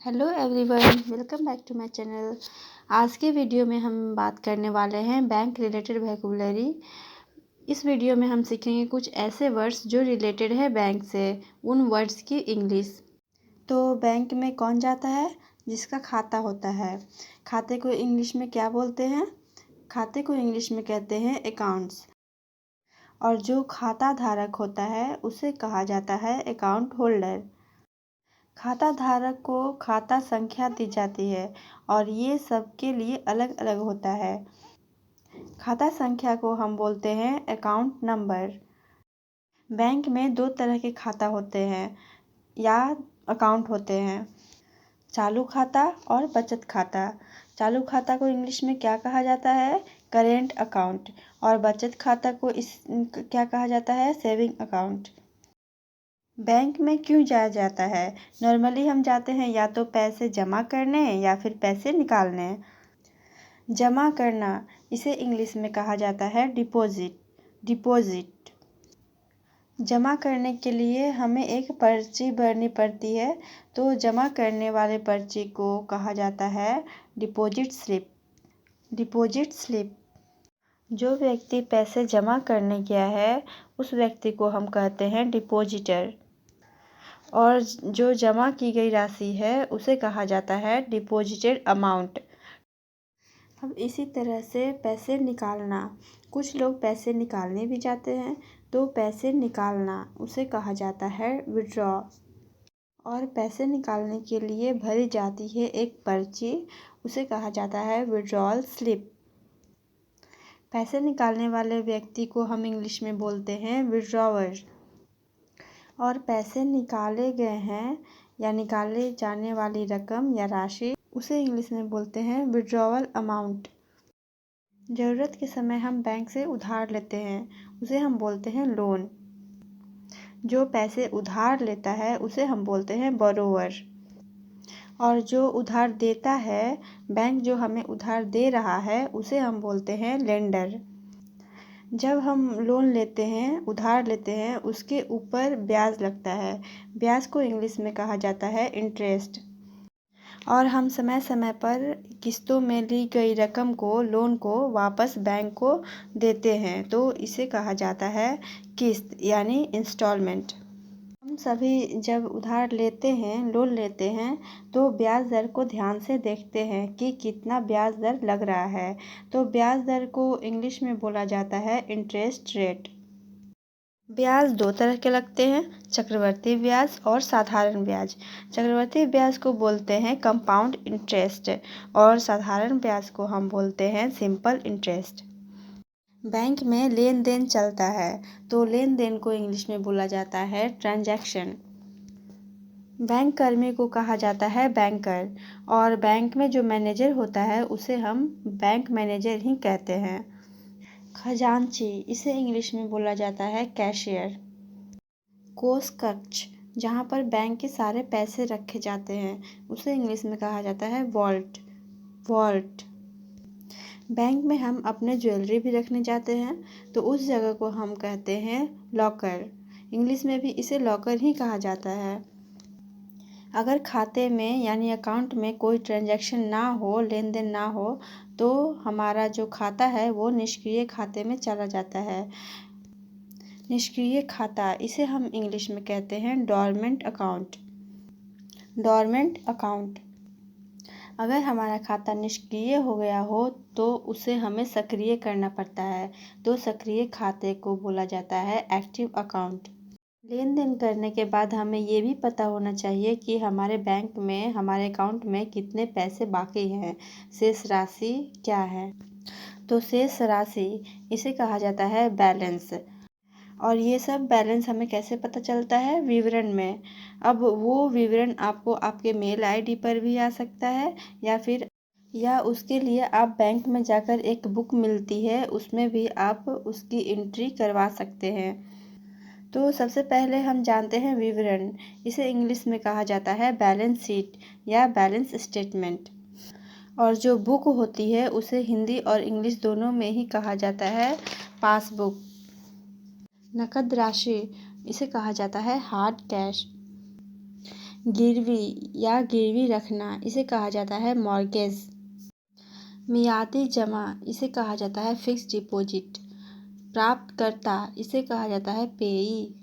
Hello everyone, welcome back to my channel. आज के video में हम बात करने वाले हैं बैंक रिलेटेड वोकैबुलरी। इस वीडियो में हम सीखेंगे कुछ ऐसे वर्ड्स जो रिलेटेड है बैंक से, उन वर्ड्स की इंग्लिश। तो बैंक में कौन जाता है? जिसका खाता होता है। खाते को इंग्लिश में क्या बोलते हैं? खाते को इंग्लिश में कहते हैं अकाउंट्स। और जो खाता धारक होता है उसे कहा जाता है अकाउंट होल्डर। खाता धारक को खाता संख्या दी जाती है और ये सबके लिए अलग अलग होता है। खाता संख्या को हम बोलते हैं अकाउंट नंबर। बैंक में दो तरह के खाता होते हैं या अकाउंट होते हैं, चालू खाता और बचत खाता। चालू खाता को इंग्लिश में क्या कहा जाता है? Current account. और बचत खाता को क्या कहा जाता है? Saving account. बैंक में क्यों जाया जाता है? नॉर्मली हम जाते हैं या तो पैसे जमा करने या फिर पैसे निकालने। जमा करना, इसे इंग्लिश में कहा जाता है डिपॉजिट। जमा करने के लिए हमें एक पर्ची भरनी पड़ती है, तो जमा करने वाले पर्ची को कहा जाता है डिपॉजिट स्लिप। जो व्यक्ति पैसे जमा करने गया है उस व्यक्ति को हम कहते हैं डिपॉजिटर। और जो जमा की गई राशि है उसे कहा जाता है डिपॉजिटेड अमाउंट। अब इसी तरह से पैसे निकालना, कुछ लोग पैसे निकालने भी जाते हैं, तो पैसे निकालना उसे कहा जाता है विड्रॉ। और पैसे निकालने के लिए भरी जाती है एक पर्ची, उसे कहा जाता है विड्रॉल स्लिप। पैसे निकालने वाले व्यक्ति को हम इंग्लिश में बोलते हैं विड्रॉवर। और पैसे निकाले गए हैं या निकाले जाने वाली रकम या राशि, उसे इंग्लिश में बोलते हैं विड्रॉवल अमाउंट। ज़रूरत के समय हम बैंक से उधार लेते हैं, उसे हम बोलते हैं लोन। जो पैसे उधार लेता है उसे हम बोलते हैं बोरोवर। और जो उधार देता है, बैंक जो हमें उधार दे रहा है उसे हम बोलते हैं लेंडर। जब हम लोन लेते हैं, उधार लेते हैं, उसके ऊपर ब्याज लगता है। ब्याज को इंग्लिश में कहा जाता है इंटरेस्ट। और हम समय समय पर किस्तों में ली गई रकम को, लोन को वापस बैंक को देते हैं, तो इसे कहा जाता है किस्त यानी इंस्टॉलमेंट। हम सभी जब उधार लेते हैं, लोन लेते हैं, तो ब्याज दर को ध्यान से देखते हैं कि कितना ब्याज दर लग रहा है। तो ब्याज दर को इंग्लिश में बोला जाता है इंटरेस्ट रेट। ब्याज दो तरह के लगते हैं, चक्रवर्ती ब्याज और साधारण ब्याज। चक्रवर्ती ब्याज को बोलते हैं कंपाउंड इंटरेस्ट और साधारण ब्याज को हम बोलते हैं सिंपल इंटरेस्ट। बैंक में लेन देन चलता है, तो लेन देन को इंग्लिश में बोला जाता है ट्रांजैक्शन। बैंक कर्मी को कहा जाता है बैंकर। और बैंक में जो मैनेजर होता है उसे हम बैंक मैनेजर ही कहते हैं। खजांची, इसे इंग्लिश में बोला जाता है कैशियर। कोष कक्ष, जहाँ पर बैंक के सारे पैसे रखे जाते हैं, उसे इंग्लिश में कहा जाता है वॉल्ट। बैंक में हम अपने ज्वेलरी भी रखने जाते हैं, तो उस जगह को हम कहते हैं लॉकर। इंग्लिश में भी इसे लॉकर ही कहा जाता है। अगर खाते में यानी अकाउंट में कोई ट्रांजैक्शन ना हो, लेन देन ना हो, तो हमारा जो खाता है वो निष्क्रिय खाते में चला जाता है। निष्क्रिय खाता, इसे हम इंग्लिश में कहते हैं डोरमेंट अकाउंट। अगर हमारा खाता निष्क्रिय हो गया हो तो उसे हमें सक्रिय करना पड़ता है, तो सक्रिय खाते को बोला जाता है एक्टिव अकाउंट। लेन देन करने के बाद हमें ये भी पता होना चाहिए कि हमारे बैंक में, हमारे अकाउंट में कितने पैसे बाकी हैं, शेष राशि क्या है। तो शेष राशि, इसे कहा जाता है बैलेंस। और ये सब बैलेंस हमें कैसे पता चलता है? विवरण में। अब वो विवरण आपको आपके मेल आईडी पर भी आ सकता है, या उसके लिए आप बैंक में जाकर एक बुक मिलती है, उसमें भी आप उसकी एंट्री करवा सकते हैं। तो सबसे पहले हम जानते हैं विवरण। इसे इंग्लिश में कहा जाता है बैलेंस शीट या बैलेंस स्टेटमेंट। और जो बुक होती है उसे हिंदी और इंग्लिश दोनों में ही कहा जाता है पासबुक। नकद राशि, इसे कहा जाता है हार्ड कैश। गिरवी या गिरवी रखना, इसे कहा जाता है मॉर्गेज। मियादी जमा, इसे कहा जाता है फिक्स्ड डिपॉजिट। प्राप्तकर्ता, इसे कहा जाता है पेई।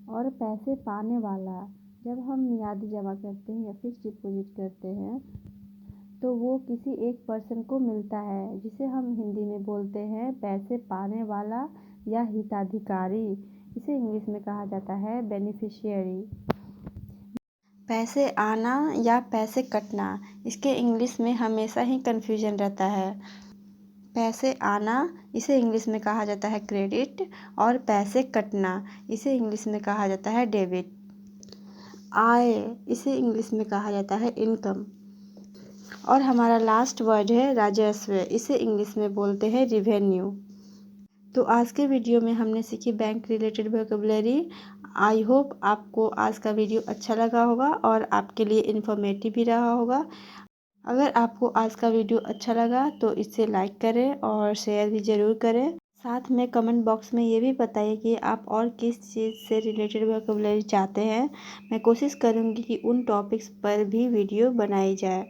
और पैसे पाने वाला, जब हम मियादी जमा करते हैं या फिक्स्ड डिपॉजिट करते हैं तो वो किसी एक पर्सन को मिलता है, जिसे हम हिंदी में बोलते हैं पैसे पाने वाला या हिताधिकारी। इसे इंग्लिश में कहा जाता है बेनिफिशियरी। पैसे आना या पैसे कटना, इसके इंग्लिश में हमेशा ही कन्फ्यूजन रहता है। पैसे आना, इसे इंग्लिश में कहा जाता है क्रेडिट, और पैसे कटना, इसे इंग्लिश में कहा जाता है डेबिट। आय, इसे इंग्लिश में कहा जाता है इनकम। और हमारा लास्ट वर्ड है राजस्व, इसे इंग्लिश में बोलते हैं रिवेन्यू। तो आज के वीडियो में हमने सीखी bank related vocabulary. I hope आपको आज का वीडियो अच्छा लगा होगा और आपके लिए इन्फॉर्मेटिव भी रहा होगा। अगर आपको आज का वीडियो अच्छा लगा तो इसे लाइक करें और शेयर भी ज़रूर करें। साथ में कमेंट बॉक्स में ये भी बताइए कि आप और किस चीज़ से रिलेटेड वोकैबुलरी चाहते हैं। मैं कोशिश करूँगी कि उन टॉपिक्स पर भी वीडियो बनाई जाए।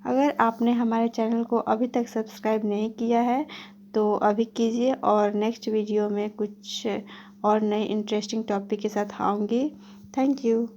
अगर आपने हमारे चैनल को अभी तक सब्सक्राइब नहीं किया है तो अभी कीजिए, और नेक्स्ट वीडियो में कुछ और नए इंटरेस्टिंग टॉपिक के साथ आऊँगी। Thank you.